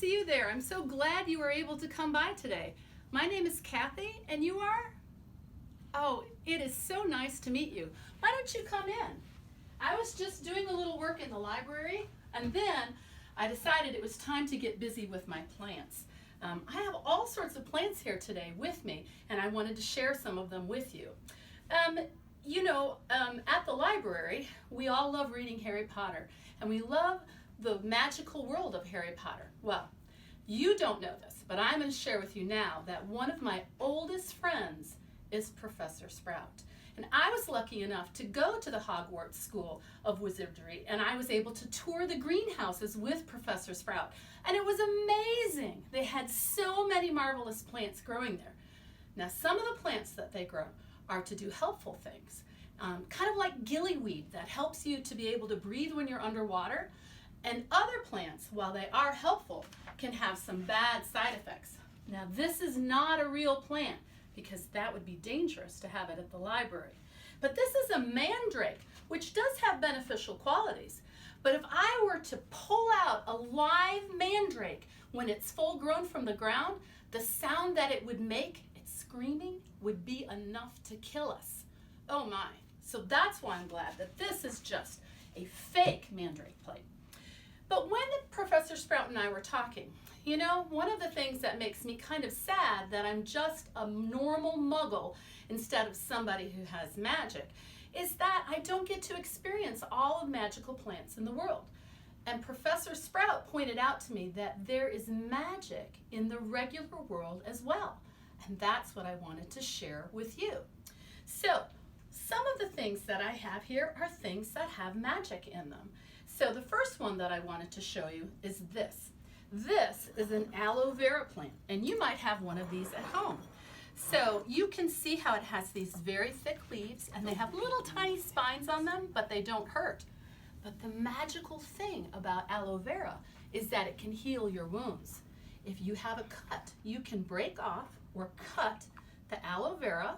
see you there. I'm so glad you were able to come by today. My name is Kathy, and you are? Oh, it is so nice to meet you. Why don't you come in? I was just doing a little work in the library, and then I decided it was time to get busy with my plants. I have all sorts of plants here today with me, and I wanted to share some of them with you. At the library, we all love reading Harry Potter, and we love the magical world of Harry Potter. Well, you don't know this, but I'm going to share with you now that one of my oldest friends is Professor Sprout. And I was lucky enough to go to the Hogwarts School of Wizardry, and I was able to tour the greenhouses with Professor Sprout. And it was amazing. They had so many marvelous plants growing there. Now, some of the plants that they grow are to do helpful things, kind of like gillyweed that helps you to be able to breathe when you're underwater. And other plants, while they are helpful, can have some bad side effects. Now, this is not a real plant because that would be dangerous to have it at the library. But this is a mandrake, which does have beneficial qualities. But if I were to pull out a live mandrake when it's full grown from the ground, the sound that it would make, its screaming, would be enough to kill us. Oh my. So that's why I'm glad that this is just a fake mandrake plant. But when Professor Sprout and I were talking, one of the things that makes me kind of sad that I'm just a normal muggle instead of somebody who has magic is that I don't get to experience all of magical plants in the world. And Professor Sprout pointed out to me that there is magic in the regular world as well. And that's what I wanted to share with you. So, some of the things that I have here are things that have magic in them. So the first one that I wanted to show you is this. This is an aloe vera plant, and you might have one of these at home. So you can see how it has these very thick leaves, and they have little tiny spines on them, but they don't hurt. But the magical thing about aloe vera is that it can heal your wounds. If you have a cut, you can break off or cut the aloe vera,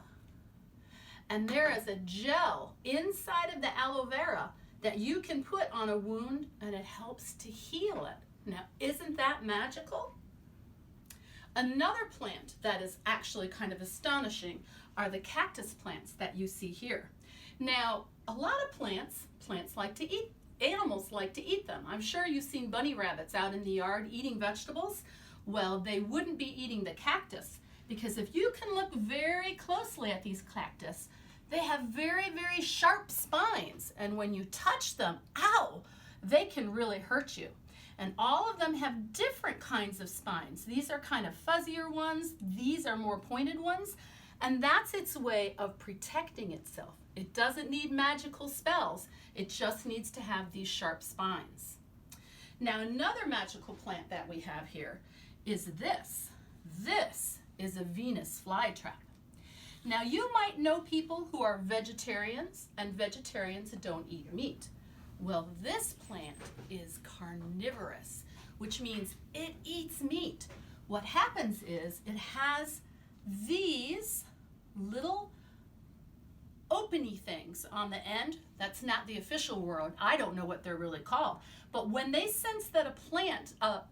and there is a gel inside of the aloe vera that you can put on a wound, and it helps to heal it. Now, isn't that magical? Another plant that is actually kind of astonishing are the cactus plants that you see here. Now, a lot of plants like to eat, animals like to eat them. I'm sure you've seen bunny rabbits out in the yard eating vegetables. Well, they wouldn't be eating the cactus, because if you can look very closely at these cactus, they have very, very sharp spines, and when you touch them, ow, they can really hurt you. And all of them have different kinds of spines. These are kind of fuzzier ones, these are more pointed ones, and that's its way of protecting itself. It doesn't need magical spells, it just needs to have these sharp spines. Now, another magical plant that we have here is this. This is a Venus flytrap. Now, you might know people who are vegetarians, and vegetarians don't eat meat. Well, this plant is carnivorous, which means it eats meat. What happens is it has these little openy things on the end. That's not the official word. I don't know what they're really called. But when they sense that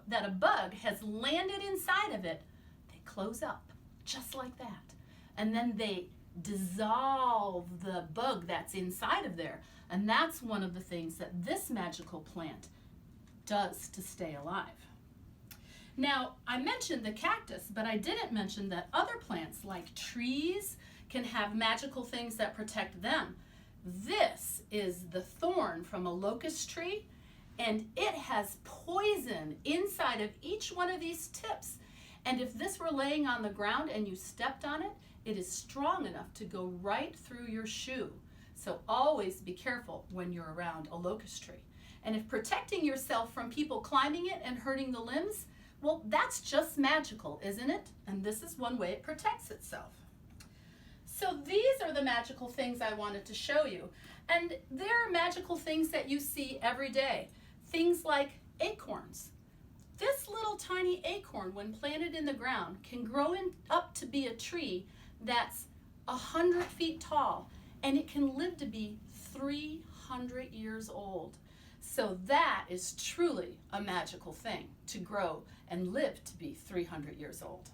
that a bug has landed inside of it, they close up, just like that. And then they dissolve the bug that's inside of there. And that's one of the things that this magical plant does to stay alive. Now, I mentioned the cactus, but I didn't mention that other plants like trees can have magical things that protect them. This is the thorn from a locust tree, and it has poison inside of each one of these tips. And if this were laying on the ground and you stepped on it, it is strong enough to go right through your shoe. So always be careful when you're around a locust tree. And if protecting yourself from people climbing it and hurting the limbs, well, that's just magical, isn't it? And this is one way it protects itself. So these are the magical things I wanted to show you. And there are magical things that you see every day. Things like acorns. This little tiny acorn, when planted in the ground, can grow up to be a tree that's 100 feet tall, and it can live to be 300 years old. So that is truly a magical thing to grow and live to be 300 years old.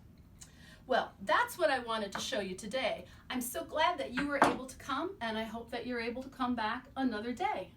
Well, that's what I wanted to show you today. I'm so glad that you were able to come, and I hope that you're able to come back another day.